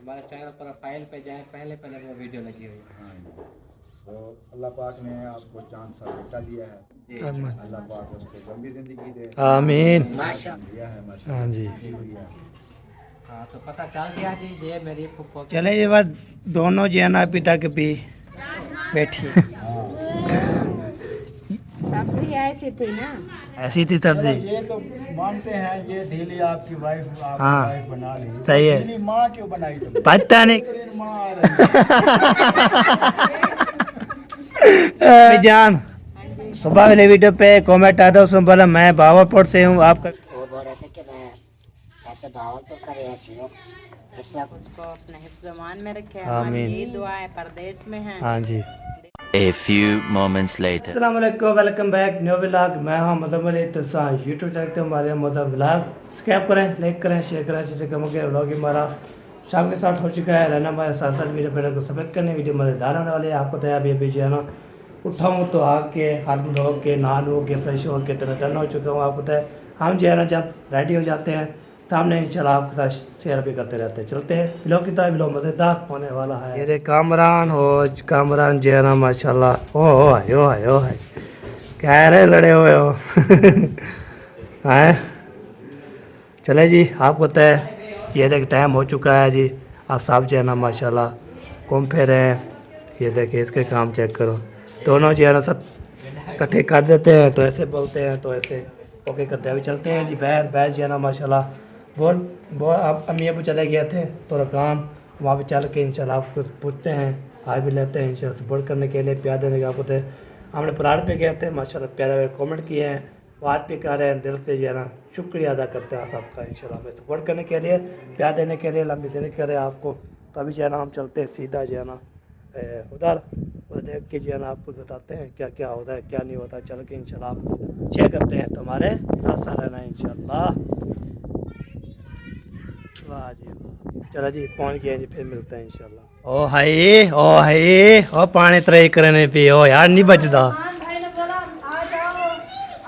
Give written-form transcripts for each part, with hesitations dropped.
हमारे channel profile पे जाए, पहले पहले वो वीडियो लगी हुई है। हाँ, तो अल्लाह पाक ने आपको चांद सा बेटा दिया है। जी अल्लाह पाक उसको लंबी जिंदगी दे। आमीन। दिया है माशाल्लाह। हाँ जी। शुक्रिया। हाँ, तो पता चल गया जी, ये मेरी फुफ्फो की चले ये बात दोनों जी ना पिता के पी बैठी सब्जी ऐसी थी ना। ऐसी थी चलो सब्जी। ये तो मानते हैं, ये ढीली आपकी वाइफ आपकी हाँ, वाइफ बना ली। सही है। ढीली माँ क्यों बनाई तुमने? पता नहीं बेहतरीन माँ आ रही है। जान सुबह वाले वीडियो पे कमेंट आता है, उसमें बोला मैं भावलपुर से हूँ, आपका वो बोल रहे थे कि मैं ऐसे भावलपुर का रिहायशी हूँ, इसलिए उसको अपने हिफ्ज़-ए-मान में रखे। हमारी आमीन। यही दुआ है, परदेश में हैं। हाँ जी। A few moments later. अस्सलाम वालेकुम, वेलकम बैक न्यू व्लॉग। मैं हूं मज़हब अली। तो यूट्यूब चैनल पे हमारे मज़हब व्लॉग सब्सक्राइब करें, लाइक करें, शेयर करें। जैसे कम के व्लॉग हमारा शाम के साथ हो चुका है। रहना हमारे साथ साथ वीडियो को सब्सक्राइब करने, वीडियो मज़ेदार होने वाली है। आपको तो अभी जो है ना उठाऊँ तो आके हाथ में धो के नहा के फ्रेश हो के टन हो चुका हूँ। आपको तो हम जो है ना जब रेडी हो जाते हैं सामने इंशाल्लाह आपके साथ शेयर भी करते रहते हैं। चलते हैं व्लॉग की तरह, व्लॉग मज़ेदार होने वाला है। ये देख कामरान हो, कामरान जो है ना माशाल्लाह ओ हाय कह रहे लड़े हुए हो हैं। चले जी, आपको तो ये देख टाइम हो चुका है जी। आप साहब जो है ना माशाल्लाह घूम फिर रहे हैं। ये देखिए इसके काम चेक करो, दोनों जो है ना सब इकट्ठे कर देते हैं तो ऐसे बोलते हैं तो ऐसे ओके करते हैं। अभी चलते हैं जी। बैर जो है ना माशाल्लाह बहुत आप अम्मी अबू चले गए थे थोड़ा काम, वहाँ पे चल के इंशाल्लाह आपको पूछते हैं, हाय भी लेते हैं इंशाल्लाह सपोर्ट करने के लिए, प्यार देने का। आपको तो हमने प्लाट पे गए थे माशाल्लाह, प्यारे कमेंट किए हैं, बात भी कर रहे हैं, दिल से जो है ना शुक्रिया अदा करते हैं सबका इंशाल्लाह हमें सपोर्ट करने के लिए, प्यार देने के लिए, लंबी देने के लिए आपको। तो अभी जो है ना हम चलते हैं सीधा जो है ना उधर देख के जो है ना आपको बताते हैं क्या क्या होता है क्या नहीं होता। चल के इंशाल्लाह आपको चेक करते हैं, तो हमारे साथ साथ रहना इंशाल्लाह। वाह जी, चलो जी पहुँच गए जी, फिर मिलते हैं इंशाल्लाह। ओ हाय ओ पानी तरह करने पे ओ यार नहीं बचता। भाई ने बोला आ जाओ,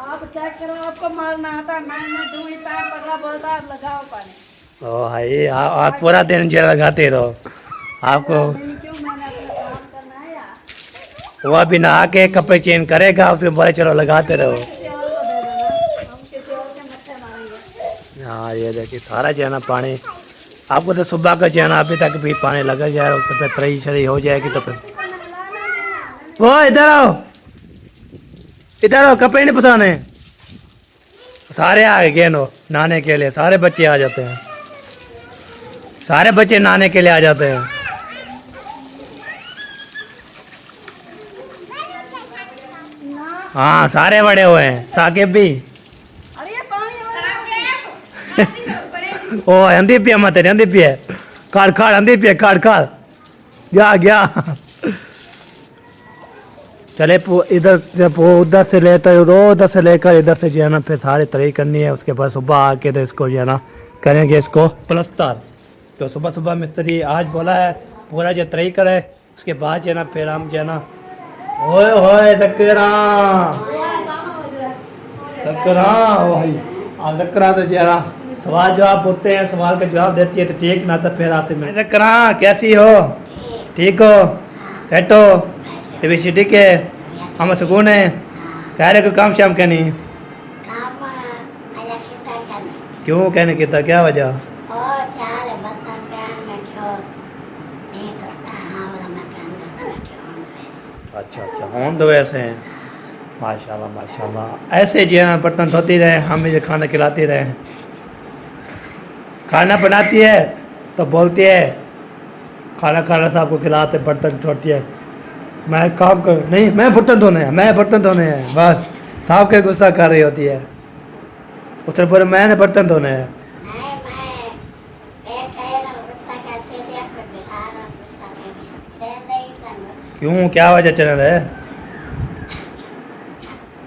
आप चेक करो, आपको मारना आता, मैं दूं ही पैर पकड़ा, बोलता है लगाओ पानी। ओ हाय आप पूरा दिन जो लगाते रहो आपको। क्यों, मैंने अपना काम करना है यार। वो अभी नहा के कपड़े चेंज करेगा, उसके बोले चलो लगाते रहो। किसी और को दे देना, हम किसी और के मत्थे मारेंगे। हाँ ये देखिए सारा जो है ना पानी आपको तो सुबह का जो है ना अभी तक भी पानी लगा जाए, उससे फिर तरी शरी हो जाएगी तो फिर वो इधर आओ कपड़े नहीं पसाने। सारे आ गए नो नहाने के लिए, सारे बच्चे आ जाते हैं, सारे बच्चे नहाने के लिए आ जाते हैं। हाँ सारे बड़े हुए हैं, साकिब भी। अरे ये पानी ओ अंधी पिया मत अंधी पिया खाड़ अंधी पिया खाड़ गया चले इधर उधर से लेकर उधर से लेकर इधर से जो है ना फिर सारी तरी करनी है। उसके बाद सुबह आके तो इसको जो है ना करेंगे इसको प्लस्तर। तो सुबह सुबह मिस्त्री आज बोला है पूरा जो तरी करे, उसके बाद जो है ना फिर हम जो है ना ओए जकरा तो जो है ना सवाल जवाब होते हैं, सवाल का जवाब देती है तो ठीक, ना तो फिर आपसे मैं जकरा कैसी हो, ठीक हो, बैठो तभी ठीक है, हम सुकून है, कह रहे कोई काम शाम कहनी काम आजा कितना करना क्यों कहने की था, क्या वजह? ओ चाल बत्तन प्यार में क्यों नहीं करता, हाँ वाला मैं कहूँगा मैं क्यों हूँ वैसे। अच्छा हम तो वैसे हैं माशाल्लाह ऐसे जी हाँ बर्तन धोती रहे, हम मुझे खाना खिलाती रहे। खाना बनाती है तो बोलती है खाना खाना साहब को खिलाते, बर्तन छोड़ती है, मैं काम कर नहीं मैं बर्तन धोने हैं बस। साहब के गुस्सा कर रही होती है, उसने बोले मैंने बर्तन धोने हैं। मैं एक कहे ना गुस्सा करते थे, फिर बिहार में गुस्सा करते दे दे ही संग। क्यों क्या वजह चैनल है,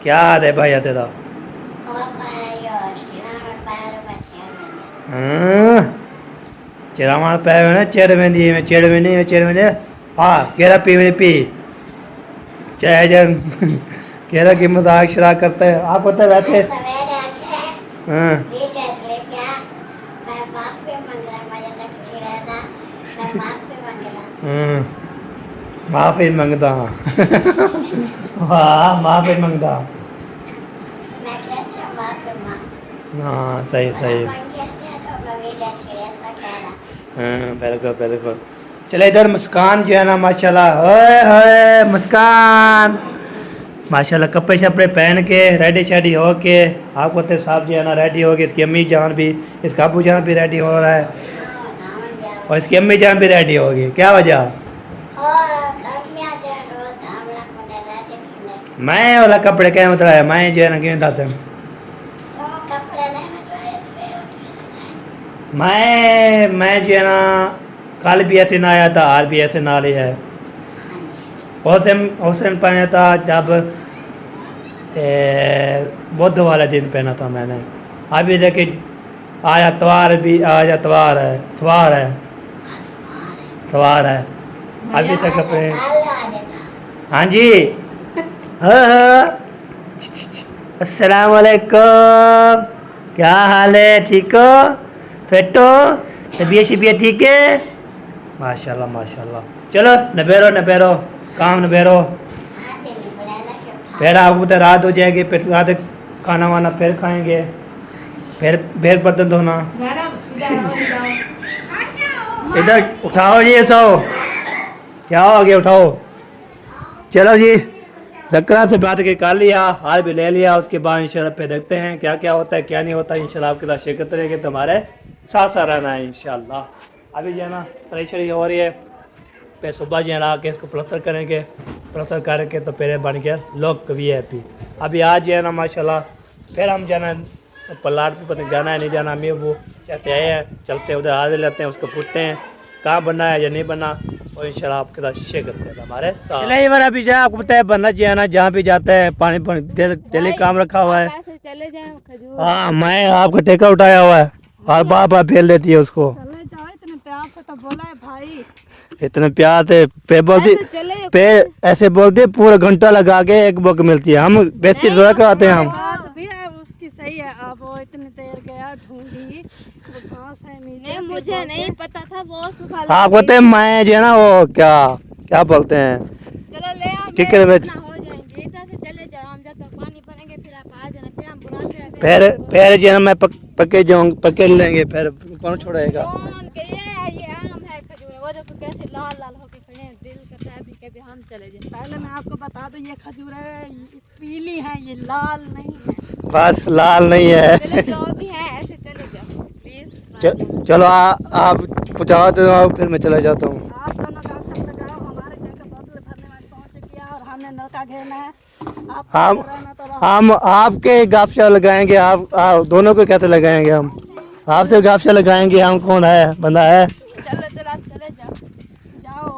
क्या है भाई आते था और मैं यो चिड़ा में पैर में छेड़ मैंने चिरामा पैर में चेड़ हाँ केरा पी चाहे जन केरा की मजाक शराक करते हैं। आप होता है वैसे सवेरे आके हाँ वीडियोस लेके मैं माफी मांग रहा, मुझे तक चिड़ा था, मैं माफी माफी मंगला मंगदा वाह माफी मंगदा मैं क्या माफी मांग हाँ सही सही मांगी ऐसे तो मैं बेटा छिड़े सा कह रहा हाँ बिल्कुल बिल्कुल। चले इधर मुस्कान जो है ना माशाल्लाह ओए ओए मुस्कान माशाल्लाह कपड़े शपड़े पहन के रेडी शेडी हो के आपको तो साहब जो है ना रेडी हो गए। इसकी अम्मी जान भी इसका अबू जान भी रेडी हो रहा है धाम दिया और इसकी अम्मी जान भी रेडी होगी। क्या वजह और कन्या जो रोज धाम लग में रहते थे मैं वाला कपड़े क्या मतलब है मैं जो है ना क्यों डालते हैं तो कपड़े नहीं में तो मैं जो है ना कल भी ऐसे ना आया था आज भी ऐसे ना लिया है। उस दिन पहना था जब बुध वाला दिन पहना था मैंने। अभी देखिए आज अतवार भी आज अतवार है सवार है सवार है अभी तक कपड़े हाँ जी अस्सलाम वालेकुम क्या हाल है ठीक हो फिट हो तबीयत शबीयत ठीक है माशाल्लाह माशाल्लाह। चलो नबेरो काम नबेरो फिर आपको तो रात हो जाएगी फिर रात खाना वाना फिर खाएंगे फिर बर्तन धोना इधर उठाओ जी सो क्या हो गया उठाओ। चलो जी जकरा से बात के कर लिया हाल भी ले लिया उसके बाद इंशाल्लाह पे देखते हैं क्या क्या होता है क्या नहीं होता है। इंशाल्लाह आपके साथ शेयर करते रहेंगे तो हमारे साथ साथ रहना है इंशाल्लाह। अभी जो है ना परेशानी हो रही है फिर सुबह जो है ना आके इसको प्लास्टर करेंगे प्लास्टर करके तो फिर बन गया लोग VIP। अभी आज जो है ना माशाल्लाह फिर हम जाना प्लाट पे पता जाना है नहीं जाना मैं वो जैसे आए हैं चलते उधर हाजिर लेते हैं उसको पूछते हैं कहाँ बनना है या नहीं बनना और इंशाल्लाह आपके साथ शेयर करते हैं हमारे साथ। चलिए बार अभी जाए आपको पता है बनना जो है ना जहाँ भी जाते हैं पानी डेली काम रखा हुआ है। चले जाए खजूर हाँ मैं आपका ठेका उठाया हुआ है और बार फेल देती है उसको चले जाओ इतने प्यार से तो बोला है भाई इतने प्यार से पे बोलती पे ऐसे बोलते पूरा घंटा लगा के एक बुक मिलती है। हम बेचती थोड़ा कराते हैं हम बात भी है उसकी सही है। अब वो इतनी देर गया ढूंढी वो घास है नीचे मुझे नहीं पता था वो सुबह हाँ बोलते मैं जो है ना वो क्या बोलते हैं चलो ले आओ ठीक है हो जाएंगे इधर से चले जाओ हम जब तक पानी भरेंगे फिर आप आ जाना फिर हम बुलाते हैं फिर जो है ना मैं पके लेंगे फिर कौन छोड़ेगा। कौन के ये आम है खजूर वो देखो कैसे लाल लाल होके खड़े हैं दिल करता है अभी कभी हम चले जाए। पहले मैं आपको बता दूं ये खजूर है ये पीली है ये लाल नहीं है बस लाल नहीं है चले जो भी है ऐसे चले जाओ प्लीज। चलो आप पहुँचा दो फिर मैं चला जाता हूँ। आप दोनों का अवसर लगाओ हमारे जगह बोतल भरने वाली पहुंच चुकी है और हमने नलका घेरना है। हम आपके गापशा लगाएंगे आप दोनों को कैसे लगाएंगे हम आपसे गापशा लगाएंगे हम कौन है बंदा है। चलो आप चले जाओ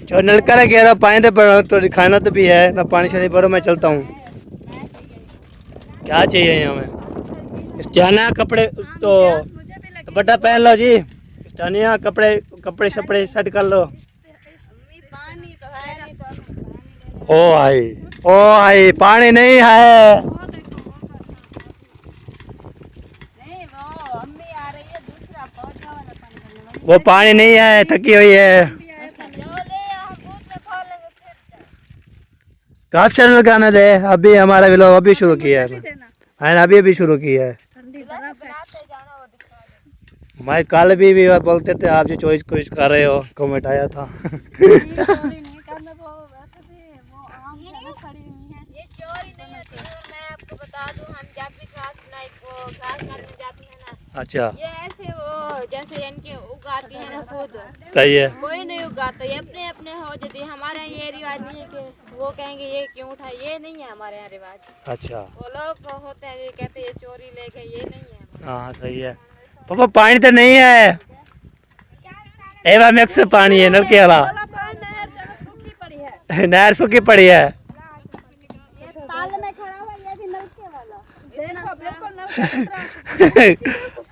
जो नलका लगे रहा पानी तो पड़ो तो खाना तो भी है ना पानी शानी पड़ो मैं चलता हूँ। क्या चाहिए हमें स्टानिया कपड़े तो बड़ा पहन लो जी स्टानिया कपड़े शपड़े सेट कर लो। ओ आई पानी नहीं है वो पानी नहीं है थकी हुई है काफ चल लगाना दे अभी हमारा व्लॉग अभी शुरू किया है अभी शुरू किया है। मैं कल भी बोलते थे आप जो चॉइस कुछ कर रहे हो कमेंट आया था अच्छा ये ऐसे वो जैसे इनके उगाती है ना खुद सही है कोई नहीं उगाता ये अपने अपने हो जाती है। हमारे यहाँ ये रिवाज नहीं है कि वो कहेंगे ये क्यों उठा ये नहीं है हमारे यहाँ रिवाज। अच्छा वो लोग होते हैं ये कहते हैं ये चोरी ले गए ये नहीं है। हाँ सही है पापा पानी तो नहीं है एवा मिक्स पानी है नलके वाला नहर सूखी पड़ी है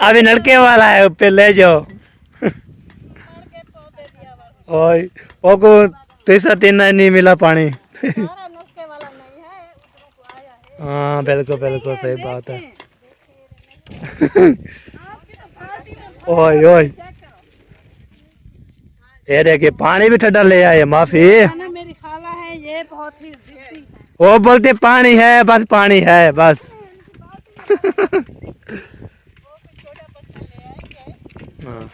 अभी नलके वाला है पे ले जाओ ओ को तीसरा तीन नहीं मिला पानी हाँ बिल्कुल सही बात है ओए ये देखिए पानी भी ठंडा ले आए, माफी। ना मेरी खाला है, ये बहुत ही जिद्दी है। वो बोलते पानी है, बस पानी है बस। हाँ।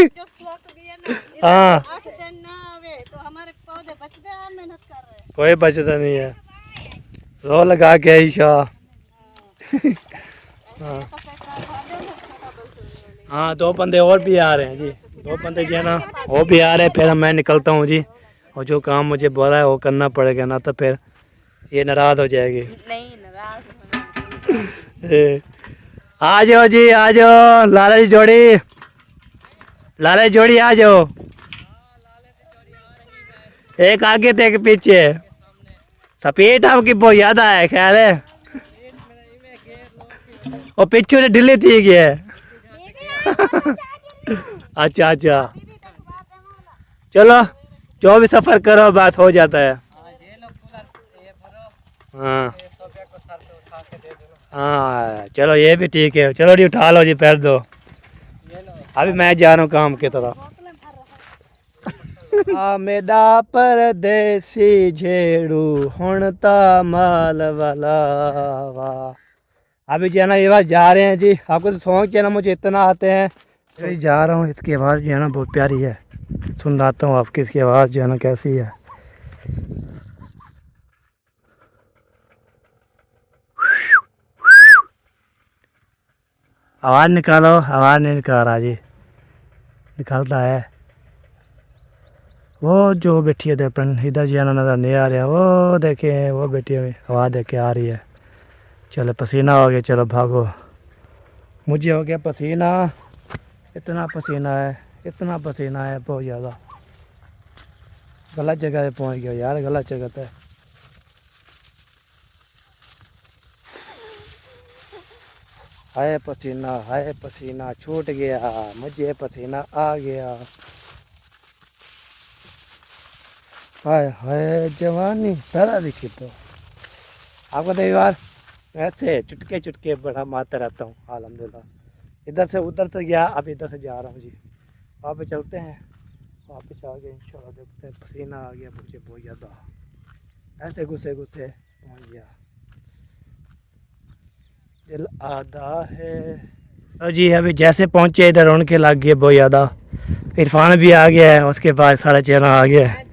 जो स्लॉट भी है ना, हाँ 8 दिन ना आवे तो हमारे पौधे बचते हैं, हम मेहनत कर रहे हैं। कोई बचता नहीं है, रो लगा के ईशा। हाँ हाँ, 2 बंदे और भी आ रहे हैं जी, 2 बंदे जो है ना वो भी आ रहे हैं। फिर मैं निकलता हूँ जी, और जो काम मुझे बोला है वो करना पड़ेगा, ना तो फिर ये नाराज हो जाएगी। नहीं नाराज आ जाओ जी, आ जाओ लाला जी जोड़ी, लाला जी जोड़ी आ जाओ। एक आगे थे, एक पीछे। सफेद आपकी बहुत याद आया ख्याल है, और पीछे से ढीली थी है। अच्छा अच्छा, चलो जो भी सफर करो बस हो जाता है। हाँ हाँ, चलो ये भी ठीक है। चलो जी उठा लो जी, पैर दो। अभी मैं जा रहा हूँ काम की तरफ। मेरा परदेसी झेड़ू हुणता माल वाला वाह। अभी जो है ना ये बात जा रहे हैं जी, आपको तो सॉन्ग जो है ना मुझे इतना आते हैं, अभी जा रहा हूँ। इसकी आवाज़ जो है ना बहुत प्यारी है, सुनाता हूँ आपकी इसकी आवाज़ जो है ना कैसी है। आवाज़ निकालो, आवाज़ नहीं निकाल रहा जी, निकालता है। वो जो बैठी है अपन इधर जी आना नजर नहीं आ रहा, वो देखे वो बैठी हुई, आवाज़ देख के आ रही है। चलो पसीना हो गया, चलो भागो। मुझे हो गया पसीना, इतना पसीना है, इतना पसीना है बहुत ज़्यादा। गलत जगह पे पहुंच गया यार, गलत जगह पे। हाय पसीना छूट गया, मुझे पसीना आ गया। हाय हाय जवानी सारा दिखी। तो आपको तो बार ऐसे चुटके चुटके बड़ा मारता रहता हूँ अल्हम्दुलिल्लाह। इधर से उधर तो गया, अब इधर से जा रहा हूँ जी। वहाँ पे चलते हैं, वापस आ गए इंशाल्लाह। देखते हैं, पसीना आ गया मुझे बहुत ज़्यादा, ऐसे गुस्से गुस्से पहुँच गया। दिल आधा है। तो जी अभी जैसे पहुँचे इधर उनके लग गए बहुत ज़्यादा। इरफान भी आ गया है, उसके बाद सारा चेहरा आ गया है।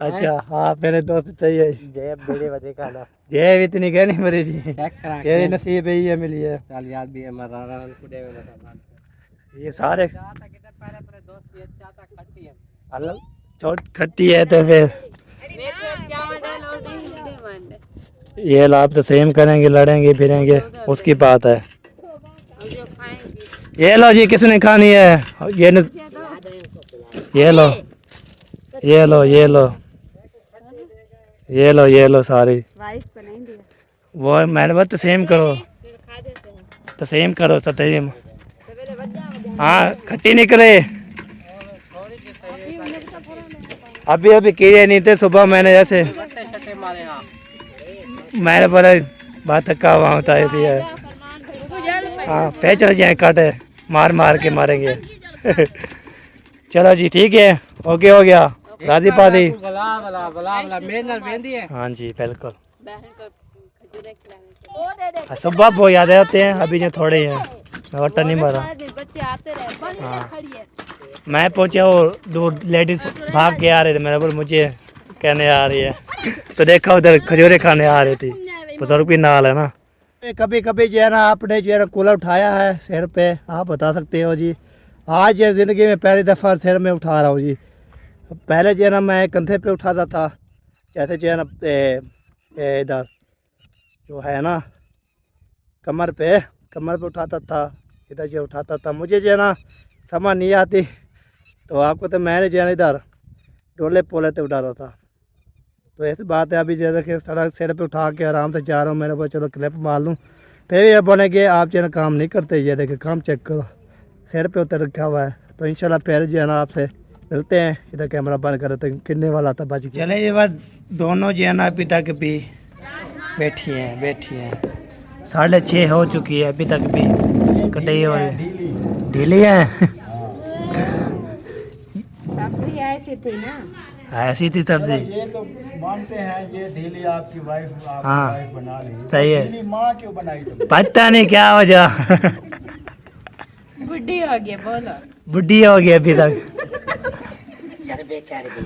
अच्छा हाँ, मेरे दोस्त चाहिए। जेब बड़ी बड़ी का ना जेब इतनी गहरी मरी जी, चेक करा तेरे नसीब ही है मिली है। चल याद भी है मरारा कुडे में लगा। ये सारे चाहता किधर पहले पहले दोस्त ये चाहता खट्टी है, अलग छोट खट्टी है तो फिर ये लाभ तो सेम करेंगे, लड़ेंगे फिरेंगे, उसकी बात है। ये लो जी, किसने खानी है? ये न... ये लो ये लो ये लो ये लो ये लो सारी। वाइफ को नहीं दिया, वो मैंने तो सेम करो, तो सेम करो सतेम। हाँ खट्टी निकले, अभी अभी किए नहीं थे सुबह मैंने, जैसे मैंने बोला बात का वहाँ होता है। हाँ पे चल जाए, काटे मार मार के मारेंगे। चलो जी ठीक है, ओके हो गया, राधी पादी। हाँ जी बिल्कुल, सुबह बहुत याद आते हैं, अभी जो थोड़े हैं वोटा नहीं मारा। हाँ मैं पहुंचा, वो 2 लेडीज भाग के आ रहे थे, मेरे बोल मुझे कहने आ रही है, तो देखा उधर खजूरें खाने आ रही थी, बुजुर्ग भी नाल है ना। कभी कभी जो है ना आपने जो है ना कूलर उठाया है सिर पे, आप बता सकते हो जी। आज ज़िंदगी में पहली दफ़ा सिर में उठा रहा हूँ जी। पहले जो है ना मैं कंधे पे उठाता था, जैसे जो है ना इधर जो है ना कमर पे उठाता था, इधर जो उठाता था। मुझे जो है ना समझ नहीं आती, तो आपको तो मैंने जो है ना इधर डोले पोले पे उठाता था। तो ऐसी बात है, अभी जैसे कि सड़क सिर पे उठा के आराम से जा रहा हूँ, मेरे को चलो क्लिप मार लूँ। फिर भी ये बोलेंगे आप जो है ना काम नहीं करते, ये देखिए काम चेक करो, सिर पे उतर रखा हुआ है। तो इंशाल्लाह फिर जो है ना आपसे मिलते हैं। इधर कैमरा बंद कर तो किन्ने वाला था बच गया। चले ये बात दोनों जी ना अभी तक भी बैठी हैं 6:30 हो चुकी है, अभी तक भी कटाई हो रही है, ढीली है। सब्जी ऐसी थी ना, ऐसी थी सब्जी। ये तो मानते हैं ये ढीली आपकी वाइफ हाँ, वाइफ बना ली, सही है। ढीली माँ क्यों बनाई तुमने? पता नहीं क्या वजह। बुढ़ी हो गई बोलो। बुढ़ी हो गई अभी तक। चरबे चढ़ गई।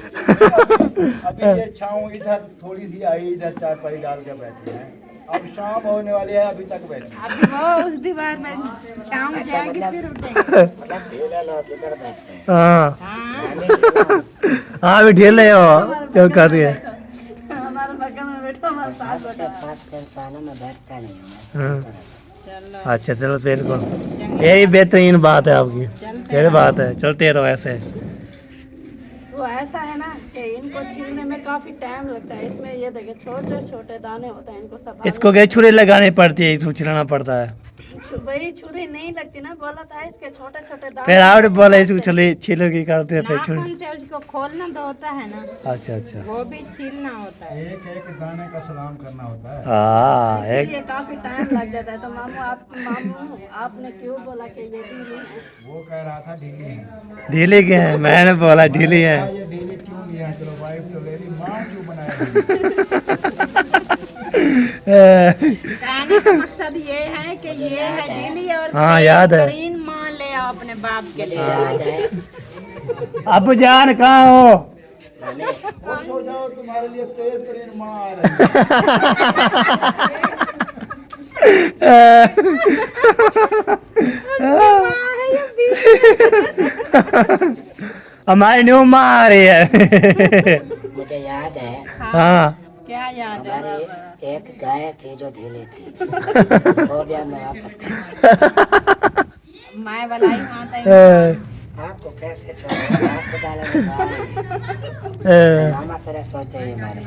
अभी ये छाँव इधर थोड़ी सी आई, इधर चारपाई डाल के बैठे हैं। अब शाम होने वाली है, अभी तक बैठे हैं। अभी वो उस दीवार में छाँव जाएगी फिर उठेंगे। मतलब ढीले लोग इधर बैठते हैं। हाँ हाँ, हाँ भी ढीले हो क्यों कर रही है। हमारे बगल में बैठो, हमारे साथ सबसे फर्स्ट इंसानों में बैठता नहीं हूँ मैं, हाँ। सब तरह। चलो अच्छा चलो फिर को यही बेहतरीन बात है आपकी, यही बात है, चलते रहो ऐसे। वो ऐसा है ना कि इनको छीलने में काफी टाइम लगता है। इसमें ये देखिए छोटे छोटे दाने होते हैं, इनको सब इसको क्या छुरी लगानी पड़ती है, इसको छिलाना पड़ता है। वही छुरी नहीं लगती ना, बोला था इसके छोटे छोटे दाने। फिर आप बोला इसको छिलोगी करते हैं फिर छुरी। नाखून से उसको खोलना तो होता है ना, अच्छा अच्छा वो भी छीलना होता है। एक एक दाने का सलाम करना होता है। हाँ एक इसलिए काफी टाइम लग जाता है। तो मामू आपने क्यों बोला कि ये ढीली है? वो कह रहा था ढीली है। ढीली के हैं, मैंने बोला ढीली है। ये ढीली क्यों लिया? चलो वाइफ तो ले ली, माँ क्यों बनाया? कहने का मकसद ये है कि ये है ढीली और हाँ, याद है। बेहतरीन माँ ले आओ अपने बाप के लिए। याद है अब जान कहाँ हो? वो सो जाओ, तुम्हारे लिए तेज तरीन माँ आ रही हमारी न्यू माँ आ रही है। मुझे याद है, हाँ क्या याद है? हमारी एक गाय थी जो ढीली थी, वो भी हमने वापस कर दी। माए वाला ही हाथ है। आपको कैसे छोड़े, आपको डाले मामा सरे सोचे ही हमारे।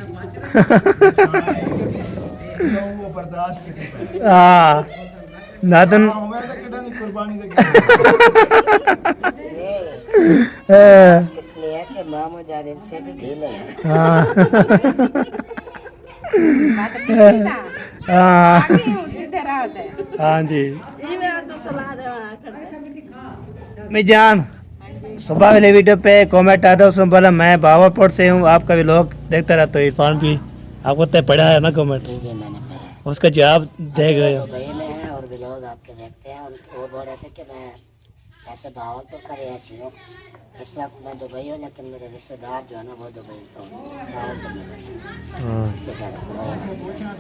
तो वो बर्दाश्त करती है। हाँ नादन हाँ, मैं तो कितना नहीं कुर्बानी देगी। इसलिए कि मामू ज्यादा इनसे भी ढीले हैं। हाँ बात ठीक था। हाँ आगे हूँ, सीधे रहो दे। हाँ जी। ये मैं तो सलाह देना करते। मैं जान सुबह वाले वीडियो पे कमेंट आता है, उसमें बोला मैं बावरपुर से हूँ, आपका भी लोग देखते रहते हो। इरफान भी आपको तय पढ़ा है ना कमेंट, जी जी मैंने पढ़ा। उसका जवाब दे गए हो। दुबई में है और भी लोग आपके देखते हैं, वो बोल रहे थे कि मैं ऐसे भावलपुर का रिहायशी हूँ, इस वक्त मैं दुबई हूँ, लेकिन मेरे रिश्तेदार जो है ना वो दुबई में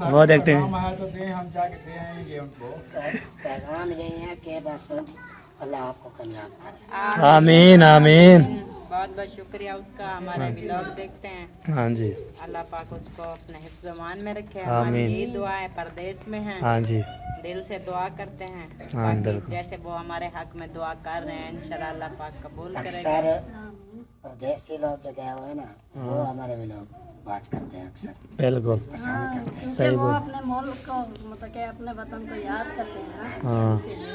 हाँ वो देखते हैं। काम है तो दें, हम जाके देंगे उनको। पैगाम यही है कि बस अल्लाह आपको कामयाब करे। आमीन आमीन। बहुत बहुत शुक्रिया उसका, हमारे व्लॉग देखते हैं। हाँ जी अल्लाह पाक उसको अपने हिफ्ज़-ए-मान में रखे। आमीन। हमारी यही दुआ है, परदेश में हैं, हाँ जी दिल से दुआ करते हैं। हाँ, बाकी बिल्कुल। जैसे वो हमारे हक में दुआ कर रहे हैं, इंशाल्लाह अल्लाह पाक कबूल अक्सर करेगा। परदेसी लोग जो गए हुए हैं ना, वो हमारे भी लोग बात करते हैं, अक्सर बिल्कुल पसंद करते हैं। सही वो बोल। अपने मुल्क को मतलब कि अपने वतन को याद करते हैं ना, हाँ इसीलिए।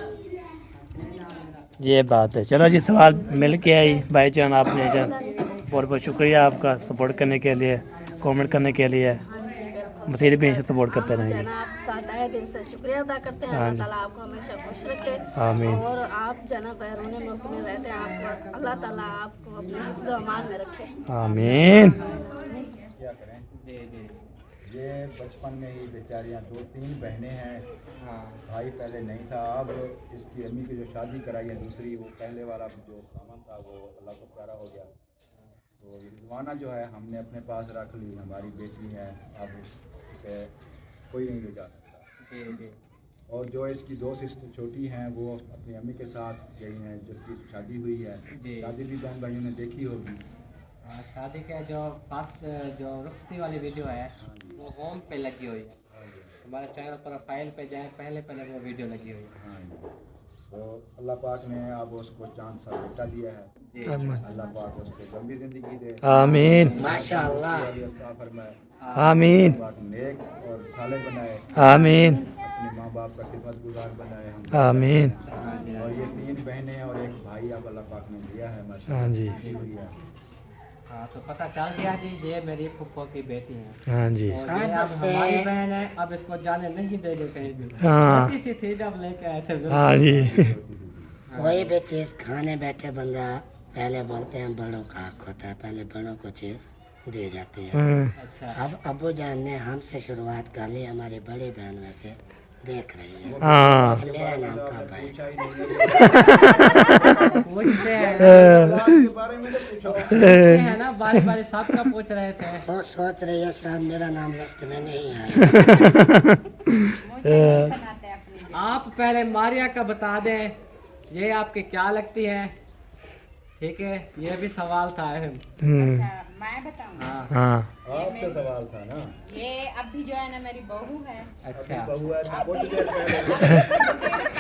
ये बात है। चलो जी सवाल मिल के आई भाईजान, आपने जान बहुत बहुत शुक्रिया आपका सपोर्ट करने के लिए, कमेंट करने के लिए। मसीह भी हमेशा सपोर्ट करते रहेंगे। जना आपका तहे दिल से शुक्रिया अदा करते हैं। अल्लाह ताला आपको हमेशा खुश रखे। आमीन। और आप जना बैरून मुल्क में रहते हैं, आपको अल्लाह ताला आपको अपने हिफ्ज़-ए-मान में रखे। आमीन। क्या करें? ये बचपन में ही बेचारियाँ 2-3 बहनें हैं। हाँ भाई पहले नहीं था, अब इसकी अम्मी की जो शादी कराई है दूसरी, वो पहले वाला जो सामान था वो अल्लाह को प्यारा हो गया। तो रिजवाना जो है हमने अपने पास रख ली, हमारी बेटी है, अब इसे कोई नहीं ले जा सकता। जी जी। और जो इसकी 2 सिस्टर छोटी हैं वो अपनी अम्मी के साथ गई हैं, जिसकी शादी हुई है। जी। शादी भी बहन भाइयों ने देखी होगी। शादी का जो फर्स्ट जो रुखती वाली वीडियो है वो होम पे लगी हुई है। हमारे चैनल प्रोफाइल पे जाए, पहले वो वीडियो लगी हुई है। हाँ जी। तो अल्लाह पाक ने अब उसको चांद सा बेटा दिया है। जी अल्लाह पाक उसको लंबी जिंदगी दे, आमीन माशाअल्लाह। अता फरमाए। आमीन पाक नेक और साले बनाए, आमीन अपनी माँ माँ बाप का खिदमतगुजार बनाए हम। आमीन। और ये 3 बहनें और एक भाई अब अल्लाह पाक ने दिया है माशाल्लाह। हाँ जी। शुक्रिया। हाँ तो पता चल गया जी, ये मेरी फुफ्फो की बेटी है हाँ जी। और ये अब सबसे- हमारी बहन है। अब इसको जाने नहीं देंगे कहीं भी। हाँ। छोटी सी थी जब लेके आए थे। हाँ जी। कोई भी चीज़ खाने बैठे बंदा पहले बोलते हैं बड़ों का हक होता है, पहले बड़ों को चीज़ दी जाती है। अच्छा अब अब्बू जान ने हमसे शुरुआत कर ली, हमारी बड़ी बहन वैसे देख रही है। हाँ। मेरा नाम कब है? पूछते हैं औलाद के बारे में तो पूछो। पूछते हैं ना, बारी बारी सबका पूछ रहे थे। वो सोच रही है शायद मेरा नाम लिस्ट में नहीं आया। आप पहले मारिया का बता दें, ये आपकी क्या लगती है? ठीक है, ये भी सवाल था अहम। मैं बताऊँ, हाँ हाँ। आपसे सवाल था ना। ये अभी जो है ना मेरी बहू है। अच्छा बहू है तो कुछ देर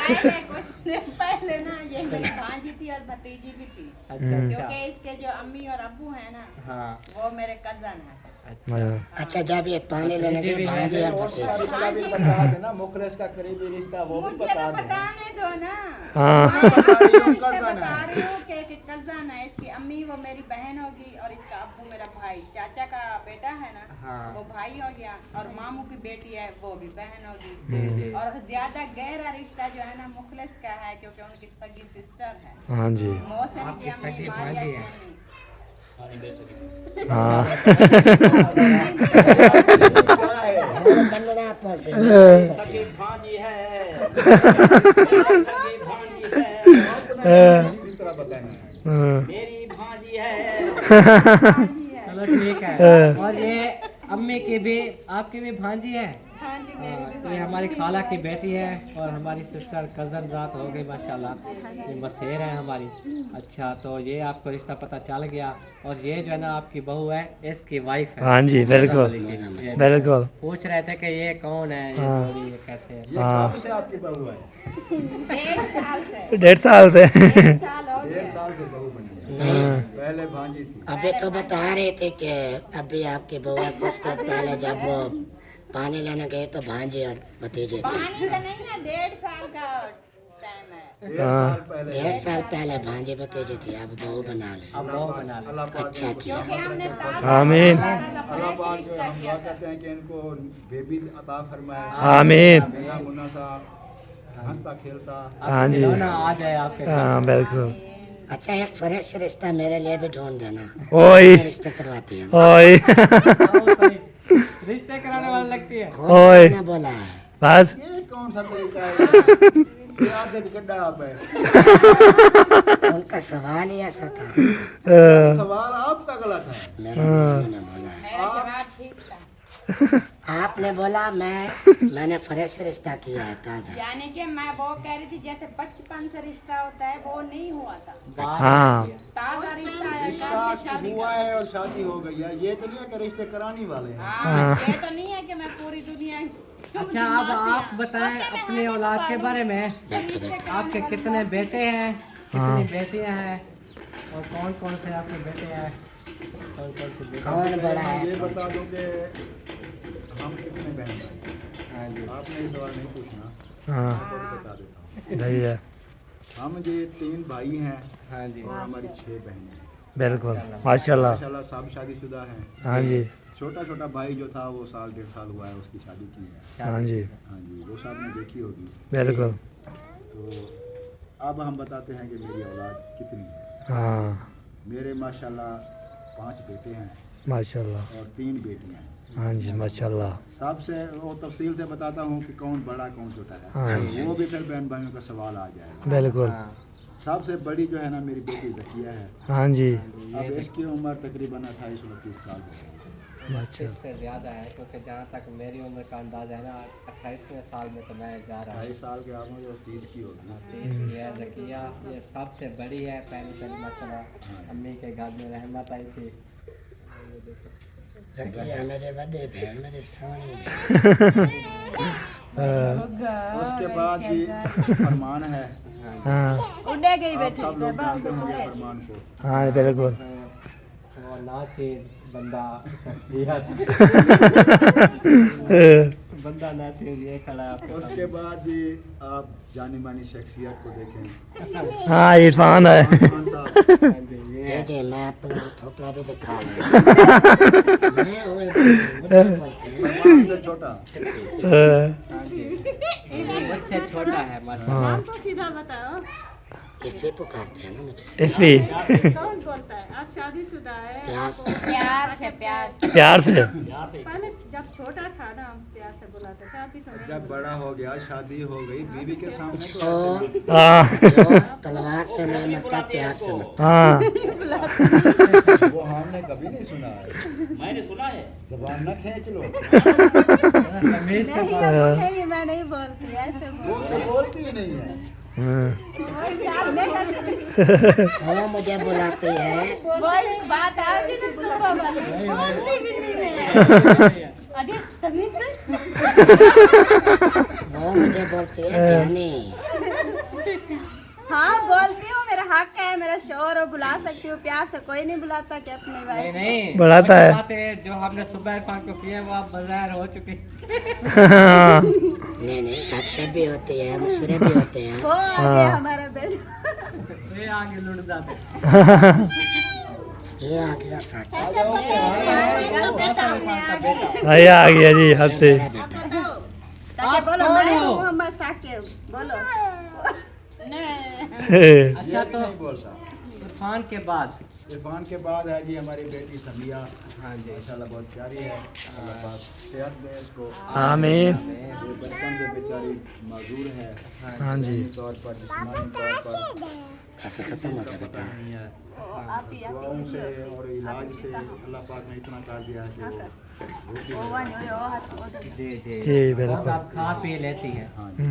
पहले कुछ देर पहले ना ये मेरी भांजी थी और भतीजी भी थी, अच्छा अच्छा क्योंकि इसके जो अम्मी और अब्बू है ना हाँ वो मेरे कजन है। अच्छा अच्छा जब ये पानी लेने गए भांजी और और भतीजी, सारी कला भी बता देना, मुखलिस का करीबी रिश्ता वो भी मुझे बता तो देना। बताने दो ना। हाँ। मैं इससे बता रही हूँ कि कजन है, इसकी अम्मी वो मेरी बहन होगी और इसका अब्बू मेरा भाई, चाचा का बेटा है ना हाँ। वो भाई हो गया, और मामू की बेटी है वो भी बहन होगी। जी जी और ज्यादा गहरा रिश्ता जो है ना मुखलिस का है, क्योंकि उनकी सगी सिस्टर है हाँ जी। मोहसिन आपकी की अम्मी, सगी मारिया भांजी की है। अम्मी। हाँ। और बंदना पसे इसी तरह बताना है। चलो ठीक है। और ये अम्मी की भी, आपकी भी भांजी है? हाँ जी तो ये हमारी खाला की बेटी है और हमारी सिस्टर कज़न ज़ात हो गई माशाल्लाह। ये मशहूर है हमारी। अच्छा तो ये आपको रिश्ता पता चल गया। और ये जो है ना आपकी बहू है, इसकी वाइफ है। हाँ जी, बिल्कुल ये बिल्कुल। पूछ रहे थे कि ये कौन है, ये हाँ। जोड़ी, ये कैसे है? ये हाँ। कब से आपकी बहू है? 1.5 साल से 1.5 साल से। 1 साल हो 1.5 गया। साल से बहू बनी है। हाँ। पहले भांजी थी। अभी तो बता रहे थे कि अभी आपकी बउआ कुछ देर पहले जब वो पानी लेने गए तो भांजे और भतीजे थे। पानी तो नहीं ना, 1.5 साल का टाइम है। 1.5 साल पहले। 1.5 साल पहले भांजे भतीजे थे, अब बहू बना ले। अब बहू बना ले। अल्लाह पाक अच्छा इनको किया। क्योंकि हमने आमीन। अल्लाह पाक हम दुआ करते हैं कि इनको बेबी अता फरमाए। आमीन। बिना मुन्ना सा हंसता खेलता। हाँ जी। खिलौना आ जाए आपके घर। हाँ बिल्कुल। अच्छा एक फ्रेश रिश्ता मेरे लिए भी ढूंढ देना, ओए मैं रिश्ता करवाती हूँ। ओए। बहुत सही। रिश्ते कराने वाली लगती है। खुद ओए। मैंने बोला है। बस। ये कौन सा तरीका है? ये आदत गड्ढा आप है। उनका सवाल ही ऐसा था, सवाल आपका गलत है। मेरे बहू ने बोला है। मेरा जवाब ठीक था। आपने बोला मैंने फ्रेश रिश्ता किया है ताजा। यानी कि मैं वो कह रही थी जैसे बचपन से रिश्ता होता है वो नहीं हुआ था, हाँ। ताजा रिश्ता है, रिश्ता शादी हुआ का। है और शादी हो गई है। ये तो नहीं है कि रिश्ते कराने वाले हैं। हाँ, ये तो नहीं है कि मैं पूरी दुनिया। अच्छा अब आप बताएं अपनी औलाद के बारे में। आपके कितने बेटे हैं, कितनी बेटियां हैं, और कौन कौन से आपके बेटे हैं, कौन कौन से बेटे? कौन बड़ा है? ये बता दो कि हम कितने बहन भाई। हाँ जी। आपने ये सवाल नहीं पूछना, हाँ मैं बता देता हूँ। सही है। हम ये 3 भाई हैं हाँ जी। और हमारी 6 बहनें। बिल्कुल माशाल्लाह। माशाल्लाह सब शादीशुदा हैं। हाँ जी। छोटा छोटा भाई जो था वो 1.5 साल हुआ है, उसकी शादी की है। हाँ जी हाँ जी, वो सब ने देखी होगी। बिल्कुल। तो अब हम बताते हैं कि मेरी औलाद कितनी है। हाँ मेरे माशाल्लाह 5 बेटे हैं माशाल्लाह। और 3 बेटियां हैं। हाँ जी माशाल्लाह। सबसे वो तफसील से बताता हूँ कि कौन बड़ा कौन छोटा है। हाँ वो भी फिर बहन भाइयों का सवाल आ जाएगा। बिल्कुल। हाँ। सबसे बड़ी जो है ना मेरी बेटी जकिया है। हाँ जी अब इसकी उम्र तकरीबन 28-29 साल हो गई। माशा इससे ज़्यादा है, क्योंकि जहाँ तक मेरी उम्र का अंदाज़ा है ना 28वें साल में तो मैं जा रहा हूँ। 28 साल के आप जो 30 की होगी ना। 30 की है जकिया, ये सबसे बड़ी है। पहली माशाल्लाह अम्मी के घर में रहमत आई थी। जकिया मेरे बड़े बहन मेरे सोनी। उसके बाद भी फरमान है। हाँ उड़े गई आप बेटी। सब लोग जानते होंगे फरमान को। हाँ बिल्कुल। वो नाचे बंदा दिया था। बंदा ना ये खड़ा है आपके उसके बाद जी आप जानी मानी शख्सियत को देखें। हाँ इरफान है। इरफान साहब, ये जो मैं अपना थोपड़ा भी दिखा रहा सलमान से छोटा। मुझसे छोटा है माशाल्लाह। हाँ तो सीधा बताओ इसे पुकारते हैं ना मुझे इसी कौन बोलता है आप शादीशुदा है प्यार से। प्यार से प्यार प्यार से। पहले जब छोटा था ना हम प्यार से बुलाते थे अभी तो नहीं जब बड़ा हो गया, शादी हो गई, बीवी के सामने तो तो हाँ जो तलवार से नहीं मरता प्यार से मरता। हाँ वो हमने कभी नहीं सुना है। मैंने सुना है। जबान न खींच लो। तमीज से नहीं मैं नहीं बोलती ऐसे वो से बोलती ही नहीं है। वो मुझे बुलाती है वही बात आगे से सुबह वाली बोलती भी नहीं है अरे तमीज से वो मुझे बोलती है जानी। हाँ बोलती हूँ मेरा हक है मेरा शोर हो बुला सकती हूँ प्यार से कोई नहीं बुलाता कि अपनी नहीं वाइफ नहीं बढ़ाता है। बातें जो हमने सुबह इरफान को किए वो आप बाजार हो चुके। नहीं गपशप भी होती है मशवरे भी होते हैं। वो आगे हमारा बेटा ये आगे लुट जाते। ये आगे का साथ है। आया आ गया जी हद से। मेरा बेटा ताकि बोलो कौन मैं हो? हूँ मोहम्मद साकिब बोलो अच्छा तो नहीं बोलता। इरफान के बाद इरफान के बाद है जी हमारी बेटी समिया। हाँ जी माशाल्लाह बहुत प्यारी है। अल्लाह पाक सेहत दे इसको। आमीन। ये बचपन से बेचारी मजदूर है। हाँ जी। ज़हनी तौर पर, जिस्मानी तौर पर ऐसे खत्म हो गया बेटा। नहीं है। दुआओं से और इलाज से अल्लाह पाक ने इतना कर दिया है कि वो रोटी जी जी जी बिल्कुल। बहुत आप खा पी लेती हैं। हाँ जी।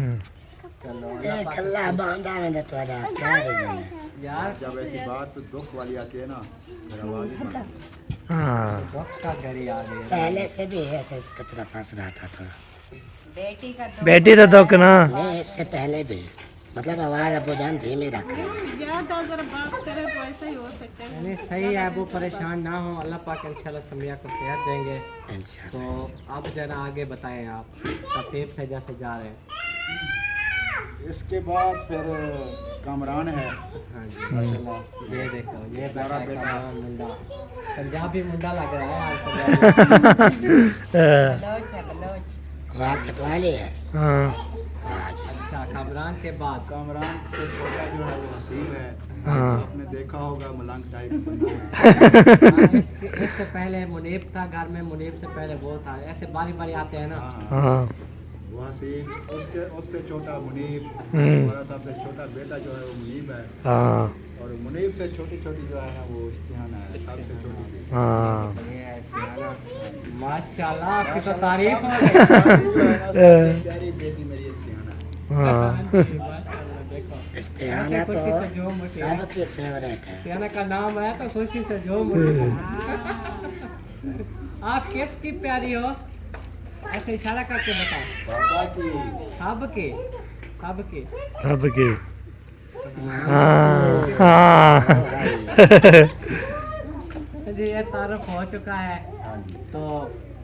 चलो एक अल्लाह बांधा में तो क्या रीजन है। यार जब ऐसी बात तो दुख वाली आती है ना, फिर आवाज़ ही बंद। हाँ वक्त का घड़ी आ गई है। पहले से भी ऐसे कतरा फंस रहा था थोड़ा। बेटी तो दुख ना। नहीं इससे पहले भी मतलब आवाज अबू जान धीमी रख रहे हैं। ज्यादा अगर बात करे तो ऐसा ही हो सकता है नहीं सही है वो परेशान ना हो अल्लाह पाक इंशाल्लाह समिया को सेहत देंगे। इंशाल्लाह। तो अब जरा आगे बताएं आप तरतीब से जैसे जा रहे हैं। इसके बाद फिर कामरान है। हाँ जी माशाल्लाह ये देखो ये बेटा बेटा मुंडा पंजाबी मुंडा लग रहा है आज वहाँ कटवा ली है। हाँ अच्छा कामरान के बाद कामरान से छोटा जो है वो हसीब है। हाँ। आपने देखा होगा मलंग टाइप बंदा है। इससे पहले मुनीब था घर में मुनीब से पहले वो था ऐसे बारी बारी आते हैं ना। हाँ, हाँ वो हसीब उससे छोटा मुनीब। हम्म। हमारा सबसे छोटा बेटा जो है वो मुनीब है। हाँ और मुनीब से छोटी छोटी जो है ना वो इस्तिहाना है सबसे छोटी। हाँ ये है इस्तिहाना। माशाल्लाह आपकी तो तारीफ हो गई। जो है ना सबसे प्यारी बेटी मेरी इस्तिहाना है। हाँ माशाल्लाह देखो इस्तिहाना तो सबकी फेवरेट है। इस्तिहाना का नाम है तो खुशी से झूम उठे। आप किसकी प्यारी हो ऐसे इशारा करके बताओ। बाबा की सबके सबके सबके। हाँ हाँ जी ये तारुफ हो चुका है। हाँ जी। तो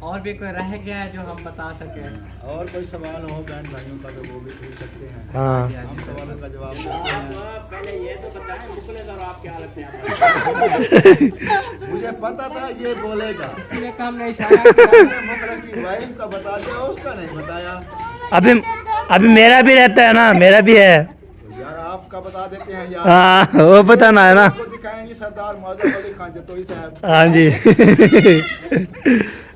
और भी कोई रह गया है जो हम बता सकें। और कोई सवाल हो बहन भाइयों का तो वो भी पूछ सकते हैं। हाँ हम सवालों का जवाब देते हैं। पहले ये तो बताएं मुखलेदार आप क्या लगते हैं। मुझे पता था ये बोलेगा। इसलिए काम ने इशारा किया। मुकरम की वाइफ का बता दिया, उसका नहीं बताया। अभी अभी मेरा भी रहता है ना मेरा भी है। तो यार आपका बता देते हैं यार। हाँ वो बताना है ना। आपको दिखाएंगे सरदार मौजूद अली खान जतोई साहब। हाँ जी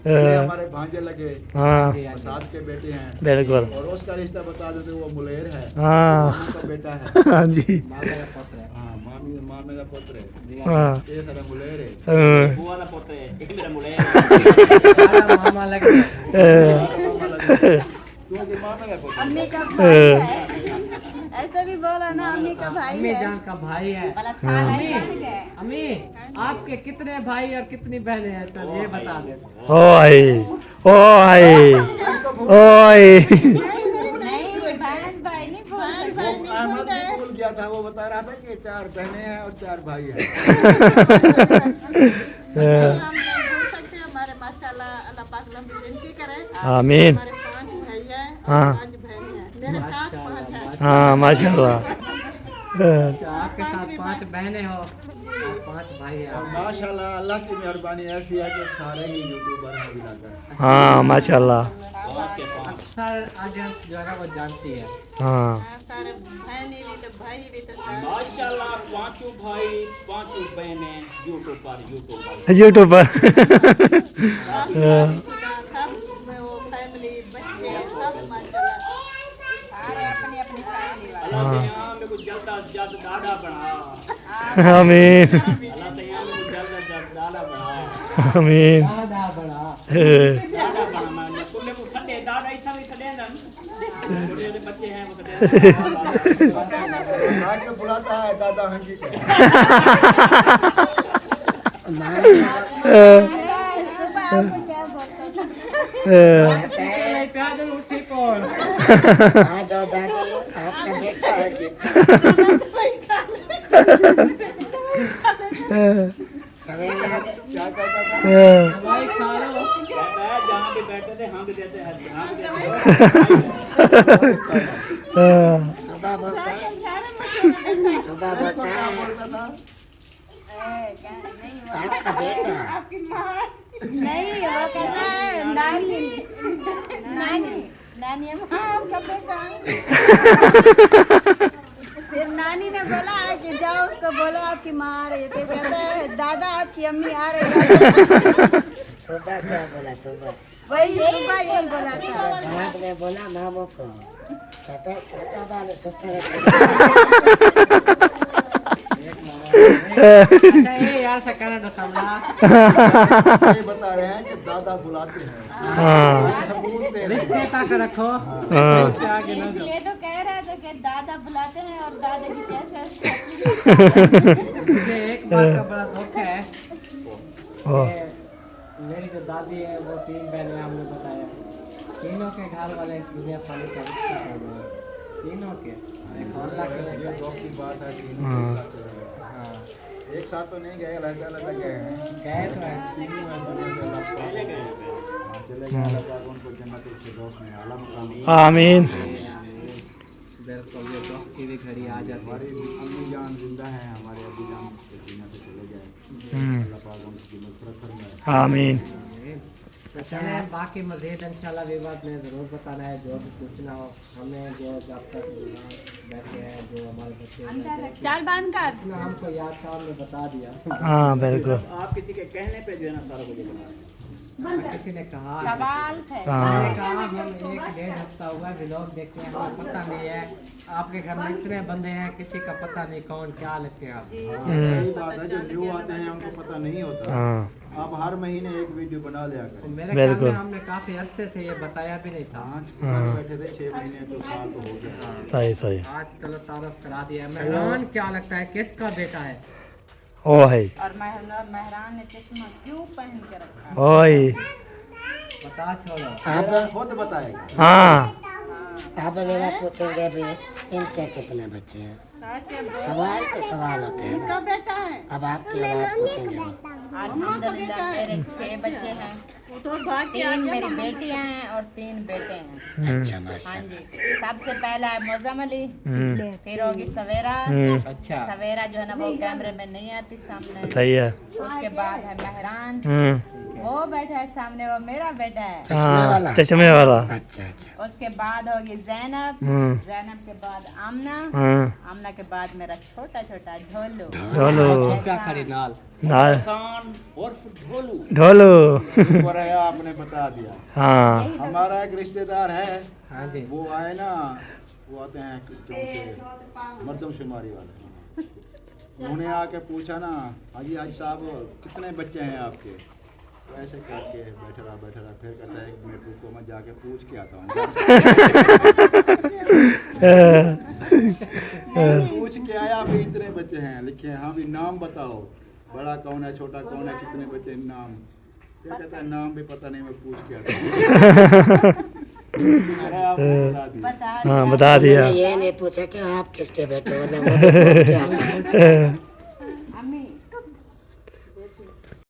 ये हमारे भांजे लगे। हाँ साथ के बेटे हैं। बिल्कुल। और उसका रिश्ता बता देते वो मुलेर है। हाँ मामा का बेटा है। हाँ जी मामा का पुत्र है। हाँ मामे का पुत्र है। हाँ ये सारा मुलेर है। बुआ का पुत्र है ये मेरा मुले सारा मामा लग गया। मामा लगे। क्योंकि मामे का पुत्र है। अम्मी का भाई है ऐसे भी बोला ना अम्मी का भाई अम्मी है जान का भाई है। अम्मी अम्मी आपके कितने भाई और कितनी बहनें हैं चल ये बता दे। ओ आई ओ आई ओ आई नहीं बहन भाई नहीं बोलते वो अहमद भी भूल गया था। वो बता रहा था कि 4 बहनें हैं और 4 भाई हैं। हम नहीं बोल सकते हमारे माशाल्लाह अल्लाह पाक लंबी जिंदगी करे आमीन। हमारे 5 हाँ 5 बहनें हैं, मेरे साथ 5 हैं। हाँ माशाल्लाह। अच्छा, आपके साथ 5 बहनें हो और 5 भाई हैं। और माशाल्लाह अल्लाह की मेहरबानी ऐसी है कि सारे ही यूट्यूबर हैं बिलाकर। हाँ माशाल्लाह। अक्सर ऑडियंस जो है ना वो जानती है। हाँ सारे बहनें भी तो भाई भी तो सारे माशाल्लाह 5 भाई 5 बहनें यूट्यूब पर यूट्यूब पर। सब में वो फैमिली बच्चे सब माशाल्लाह सारे अपनी अपनी फैमिली वाले। अल्लाह से यहाँ में कुछ जल्द अज जल्द दादा बना। आमीन अल्लाह से यहाँ में कुछ जल्द अज जल्द दादा बना। आमीन। दादा बड़ा दादा बना मैं तुमने को सडे दादा इतना भी सडे ना छोटे छोटे बच्चे हैं वो सडे आके बुलाता है दादा हंजी को। प्याज उठी कौन? हाँ जाओ दादी आपका बेटा है कि सवेरे क्या कहता था? भाई खा लो। कहता है जहाँ पे बैठे थे हम भी देते हैं हम भी देते हैं। सुबह बोलता है सुबह बोलता है आपका बेटा नहीं वो कहता है नानी नानी नानी आपका बेटा। फिर नानी ने बोला कि जाओ उसको बोलो आपकी माँ आ रही है। फिर कहता है दादा आपकी अम्मी आ रही है। सुबह क्या बोला सुबह वही सुबह यही बोला था। बाद में बोला मामू को कहता है छोटा बाल सुता अच्छा ये यार से कहना था समझा। ये बता रहे हैं कि दादा बुलाते हैं। हाँ सबूत दे रहे रिश्ते हैं। तक रखो। हाँ इससे आगे न जाओ। ये तो कह रहा था कि दादा बुलाते हैं और दादा की कैसे मुझे एक बात का बड़ा दुख है ओ, कि मेरी जो दादी है वो 3 बहनें हमने बताया। तीनों के घर वाले दुनिया पानी का रिश्ता कर रहे हैं। तीनों के खानदान के ये दुख की बात है कि हाँ हाँ एक साथ तो नहीं गए, अलग अलग गए हैं। गए तो है। चले गए हैं। हाँ, चले गए अल्लाह पाक उनको जन्नत फिरदौस में आला मुकाम दे। आमीन। बिल्कुल ये वक्त की भी घड़ी आ जाती हमारी अम्मी जान जिंदा हैं, हमारे अब्बी जान दुनिया से चले गए। अल्लाह पाक उनकी मग़फ़िरत फरमाए। आमीन। है। तो चलें बाकी मज़ीद इंशाल्लाह विवाद में ज़रूर बताना है जो भी पूछना हो हमें। जो जब तक बैठे हैं जो हमारे बच्चे चाल बांध कर इतना हमको याद था हमने बता दिया। हाँ बिल्कुल। आप किसी के कहने पे जो है ना सारा कुछ बना रहे हैं। किसी ने कहा सवाल है। हाँ मैंने कहा हम 1-1.5 हफ्ता हुआ व्लॉग देखते हैं हमें पता नहीं है आपके घर में इतने बंदे हैं किसी का पता नहीं कौन क्या लिखे आप। यही बात है, जो न्यू आते हैं उनको पता नहीं होता। हाँ आप हर महीने एक वीडियो बना लिया करें। मेरे ख्याल बिल्कुल। में हमने काफ़ी अरसे से ये बताया भी नहीं था। 5 बैठे थे 6 महीने तो साल तो हो गया। सही सही। आज चलो तारुफ करा दिया। मेहरान क्या लगता है किसका बेटा है? ओ है और मेहरान ने चश्मा क्यों पहन के रखा? ओए बता छोड़ो। आप खुद बताएगा। हाँ आप मेरा पूछेंगे भी इनके कितने बच्चे हैं? सवाल पे सवाल होते हैं ना। बेटा है अब आपकी औलाद पूछेंगे वो। अल्हम्दुलिल्लाह मेरे 6 बच्चे हैं, तो भाग 3 मेरी बेटियां हैं और 3 बेटे हैं। अच्छा हाँ माशाल्लाह। जी, सबसे पहला है मौजम अली, फिर होगी सवेरा। अच्छा सवेरा जो है ना वो कैमरे में नहीं आती सामने। सही है। उसके बाद है मेहरान, वो बैठा है सामने, वो मेरा बेटा है। चश्मे वाला। चश्मे वाला। अच्छा अच्छा। उसके बाद होगी जैनब, जैनब के बाद आमना, आमना के बाद मेरा छोटा छोटा ढोलू। ढोलू क्या खड़ी नाल नाल इंसान उर्फ ढोलू। ढोलू ऊपर है आपने बता दिया। हाँ हमारा एक रिश्तेदार है, हाँ जी वो आए ना, वो आते हैं चौंके मर्दमशुमारी वाले। उन्होंने आके पूछा ना हाजी हाजी साहब कितने बच्चे हैं आपके? तो ऐसे करके बैठा रहा फिर कहता है 1 मिनट रुको मैं जाके पूछ के आता हूँ। पूछ के आया भी इतने बच्चे हैं लिखे हैं। हाँ भी नाम बताओ, बड़ा कौन है छोटा कौन है कितने बच्चे नाम? फिर कहता है नाम भी पता नहीं मैं पूछ के आता हूँ। अरे आपको बता दिया। हाँ बता दिया। ये नहीं पूछा कि आप किसके बेटे हो, वो पूछ के आता है।